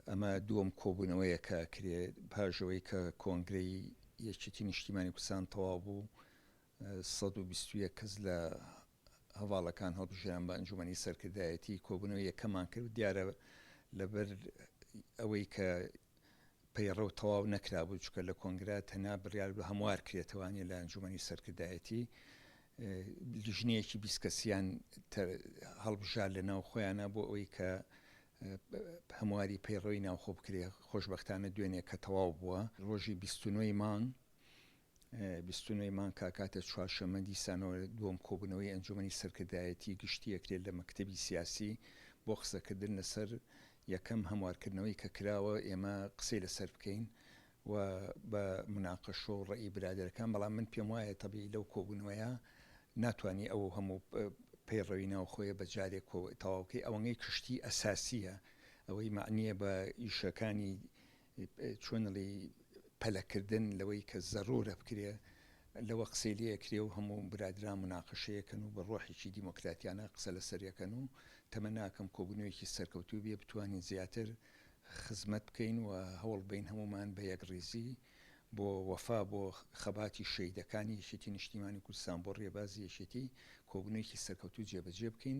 ئەمە دووەم کۆبوونەوەیە کە کرێ پاژەوەی کە کۆنگرەی یەکێتی نیشتیمانی کوردستان تەواو بوو 121 کەس لە هەواڵەکان هەڵبژێران بە ئەنجومەنی سەرکردایەتی کۆبوونەوەی یەکەمان کرد دیارە لەبەر ئەوەی کە پەیڕە و تەواو نەکرابوو چکە لە کۆنگرا تەنیا بڕیار بە هەموار کرێتەوانێت لە ئەنجومەنی سەرکردایەتی لیژنەیەکی 20 کەسیان هەڵبژار لە ناو خۆیانە بۆ ئەوەی کە هەمواری پەیڕەوەی ناوخۆ بکرێ خۆشبەختانە دوێنێ کە تەواو بووە ڕۆژی 29 مانگ کاکاتە چوارشەممە دیسانەوە دووەم کۆبوونەوەی ئەنجومەنی سەرکردایەتی گشتی ئەکرێت لە مەکتەبی سیاسی بۆ قسەکردن لەسەر یەکەم هەموارکردنەوەی کە کراوە ئێمە قسەی لەسەر بکەین و بە مناقەشە و ڕێی برادەرەکان بەڵام من پێم وایە تەبیعی لەو کۆبوونەوەیە ناتوانانی ئەو هەموو پەیڕەوی ناوخۆیە بە جارێک تەواوکەی ئەوەی کشتی ئەساسیە ئەوەی معنیە بە ئیشەکانی چۆنڵی پەلەکردن لەوەی کە زەرورە بکرێ لەوە قسەی لەکرێ و هەموو برادران مناقەشەیەکەن و بە ڕۆحێکی دیموکراتیانە قسە لەسەریەکەن و تەمە ناکەم کۆبوونەوەیکی سەرکەوتوو بێ بتوانین زیاتر خزمەت بکەین و هەوڵ بین هەمومان بە یەکڕێزی بۆ وەفا بۆ خەباتی شەیدەکانی یەکێتی نیشتیمانی کوردستان بۆ ڕێبازی یەکێتی کۆبوونەوەیکی سەرکەوتوو جێبەجێ بکەین.